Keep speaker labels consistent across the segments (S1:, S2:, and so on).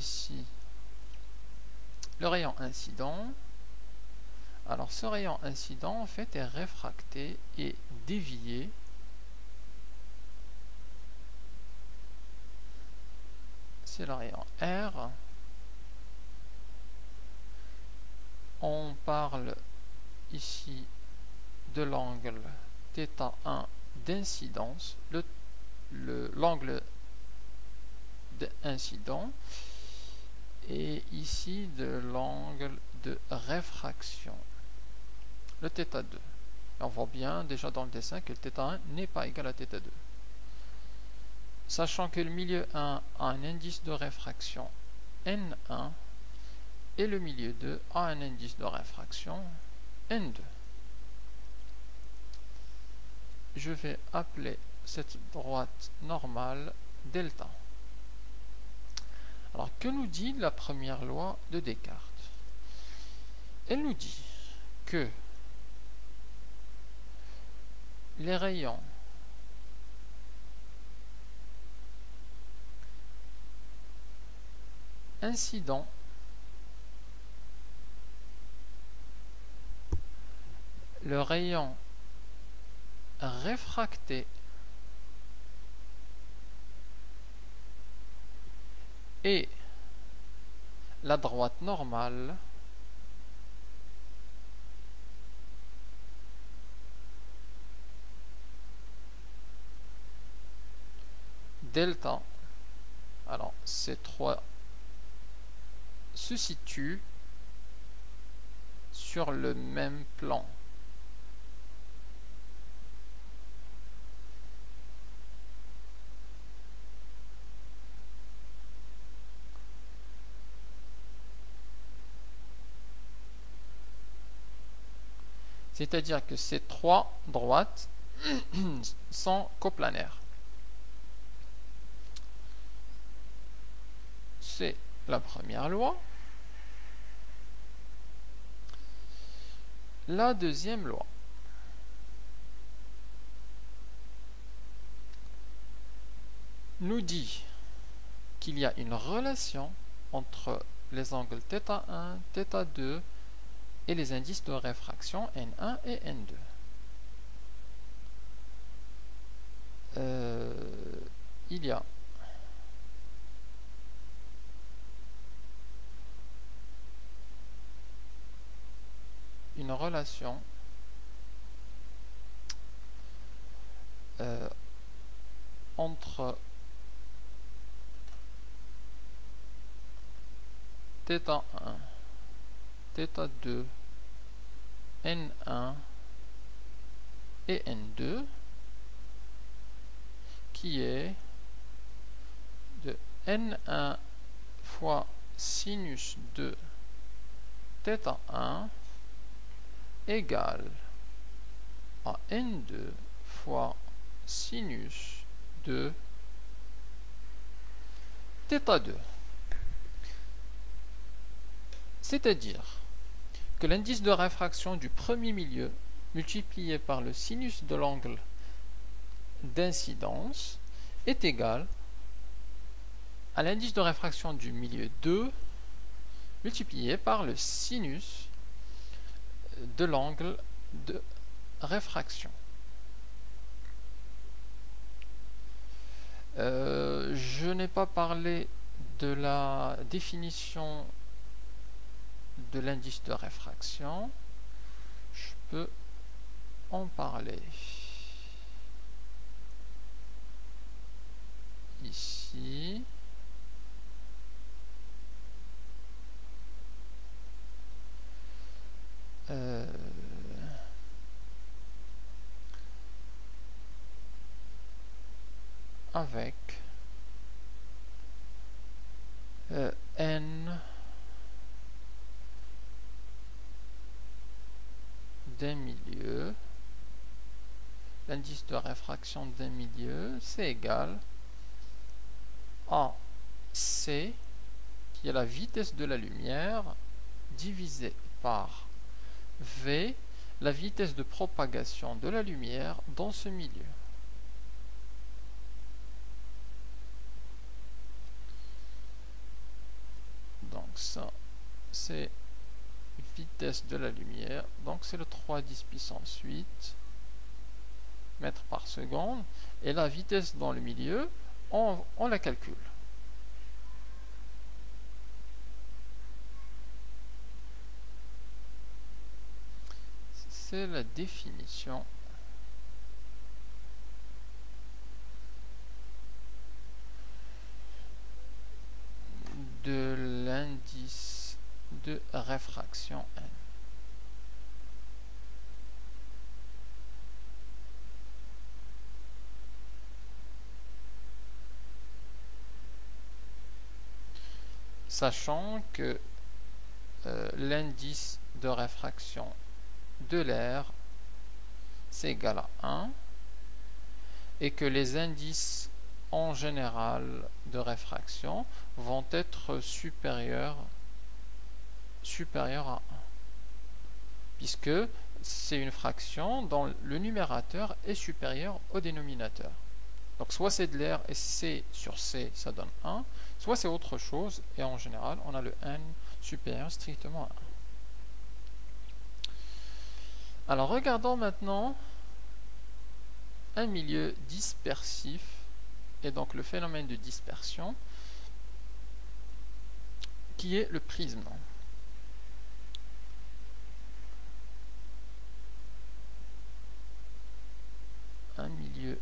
S1: ici le rayon incident. Alors ce rayon incident en fait est réfracté et dévié c'est le rayon R. On parle ici de l'angle θ1 d'incidence, l'angle d'incident, et ici de l'angle de réfraction, le θ2. On voit bien déjà dans le dessin que le θ1 n'est pas égal à θ2. Sachant que le milieu 1 a un indice de réfraction N1 et le milieu 2 a un indice de réfraction N2. Je vais appeler cette droite normale delta. Alors, que nous dit la première loi de Descartes? Elle nous dit que les rayons incidents le rayon réfracté et la droite normale delta, alors ces trois se situent sur le même plan. C'est-à-dire que ces trois droites sont coplanaires. C'est la première loi. La deuxième loi. Nous dit qu'il y a une relation entre les angles θ1, θ2 et les indices de réfraction N1 et N2. Il y a une relation entre θ1, θ2, N1 et N2 qui est de N1 fois sinus de θ1 égale à N2 fois sinus de θ2. C'est-à-dire que l'indice de réfraction du premier milieu multiplié par le sinus de l'angle d'incidence est égal à l'indice de réfraction du milieu 2 multiplié par le sinus de l'angle de réfraction. Je n'ai pas parlé de la définition de l'indice de réfraction. Je peux en parler ici. Avec n d'un milieu, l'indice de réfraction d'un milieu, c'est égal à c, qui est la vitesse de la lumière, divisé par v, la vitesse de propagation de la lumière dans ce milieu. ça, c'est vitesse de la lumière. Donc, c'est le 3,10 puissance 8 mètres par seconde. Et la vitesse dans le milieu, on la calcule. C'est la définition de l'indice de réfraction N. Sachant que l'indice de réfraction de l'air c'est égal à 1 et que les indices en général de réfraction vont être supérieurs à 1 puisque c'est une fraction dont le numérateur est supérieur au dénominateur. Donc soit c'est de l'air et C sur C ça donne 1, soit c'est autre chose et en général on a le N supérieur strictement à 1. Alors regardons maintenant un milieu dispersif et donc le phénomène de dispersion qui est le prisme. Un milieu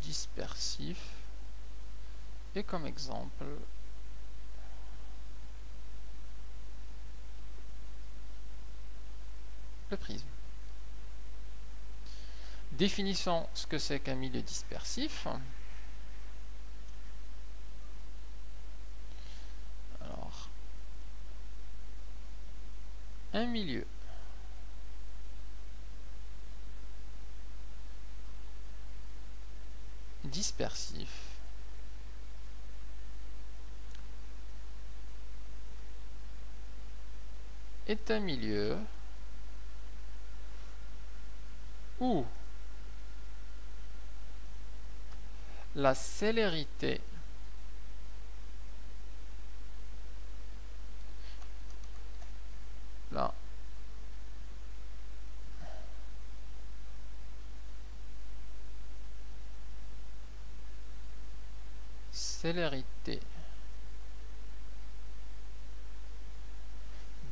S1: dispersif et comme exemple le prisme. Définissons ce que c'est qu'un milieu dispersif. Alors, un milieu dispersif est un milieu où la célérité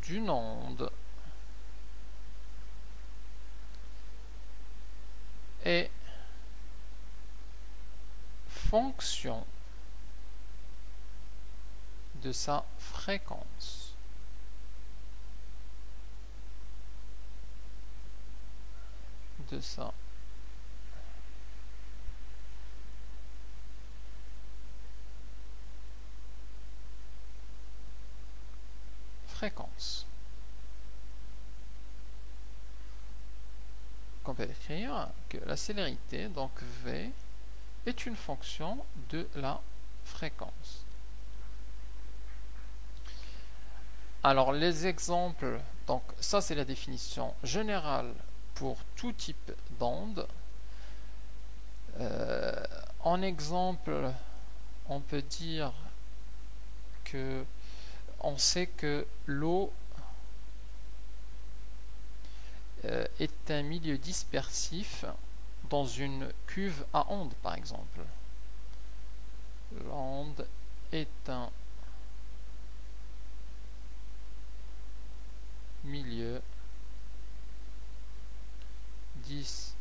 S1: d'une onde est fonction de sa fréquence. On peut écrire que la célérité, donc V, est une fonction de la fréquence. Alors les exemples, donc ça c'est la définition générale pour tout type d'onde. En exemple, on peut dire que on sait que l'eau est un milieu dispersif dans une cuve à ondes, par exemple. L'onde est un milieu dispersif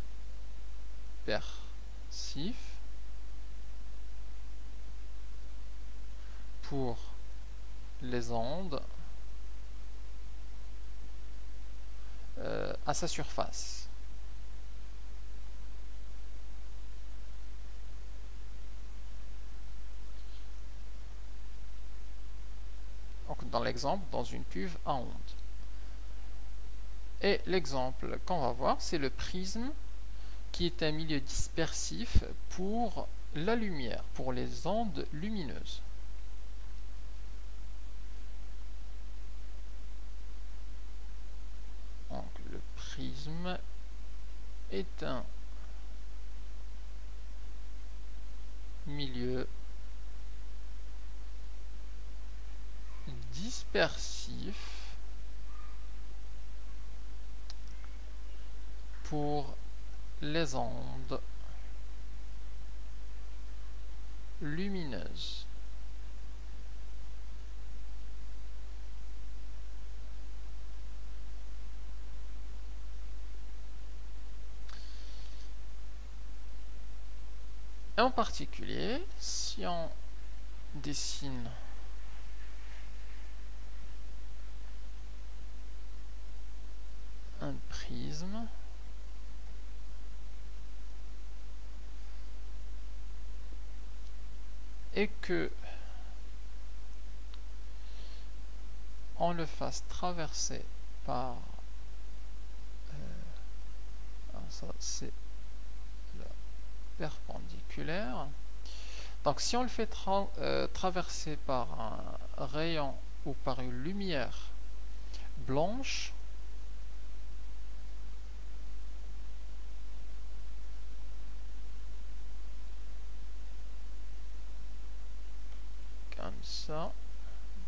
S1: pour les ondes à sa surface. Donc dans l'exemple, dans une cuve à ondes. Et l'exemple qu'on va voir, c'est le prisme qui est un milieu dispersif pour la lumière, pour les ondes lumineuses. Donc le prisme est un milieu dispersif pour les ondes lumineuses. En particulier, si on dessine un prisme, et que on le fasse traverser par ça c'est le perpendiculaire. Donc si on le fait traverser par un rayon ou par une lumière blanche, comme ça,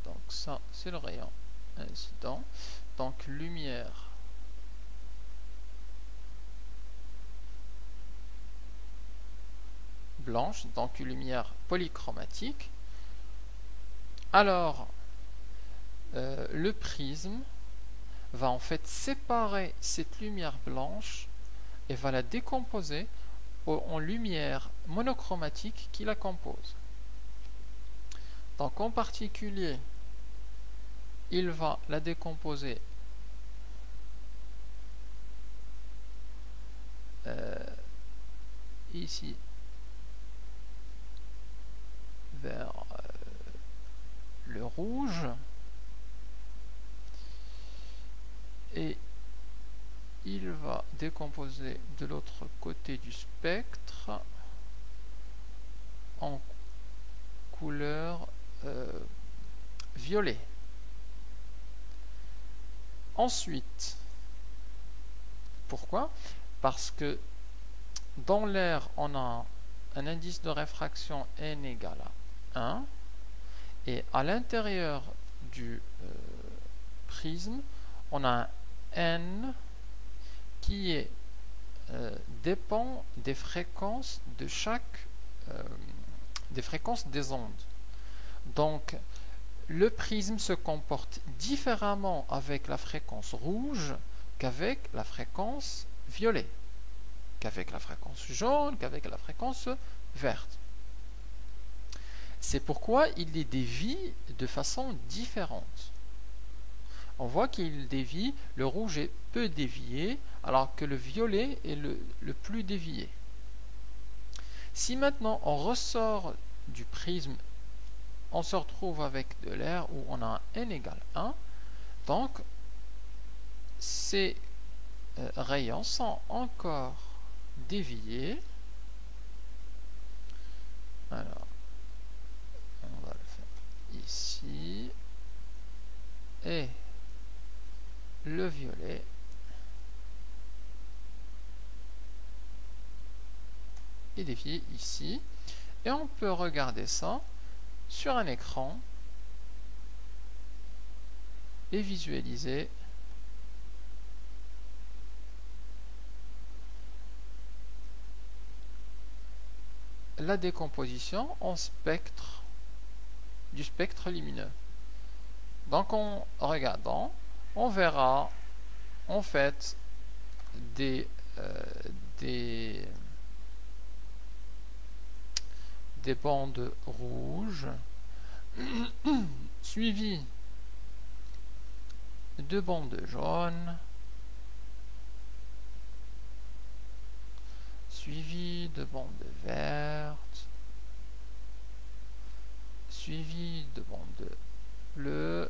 S1: donc ça c'est le rayon incident, donc lumière blanche, donc une lumière polychromatique, alors le prisme va en fait séparer cette lumière blanche et va la décomposer en lumière monochromatique qui la compose. Donc en particulier, il va la décomposer ici vers le rouge, et il va décomposer de l'autre côté du spectre en couleur violet. Ensuite, pourquoi? Parce que dans l'air, on a un indice de réfraction n égale à 1, et à l'intérieur du prisme, on a un n qui est dépend des fréquences de chaque des fréquences des ondes. Donc le prisme se comporte différemment avec la fréquence rouge qu'avec la fréquence violet, qu'avec la fréquence jaune, qu'avec la fréquence verte. C'est pourquoi il les dévie de façon différente. On voit qu'il dévie, le rouge est peu dévié, alors que le violet est le plus dévié. Si maintenant on ressort du prisme, on se retrouve avec de l'air où on a un n égale 1, donc ces rayons sont encore déviés. Alors, on va le faire ici, et le violet est dévié ici, et on peut regarder ça sur un écran et visualiser la décomposition en spectre du spectre lumineux. Donc en regardant, on verra en fait des bandes rouges suivies de bandes jaunes, suivies de bandes vertes, suivies de bandes bleues,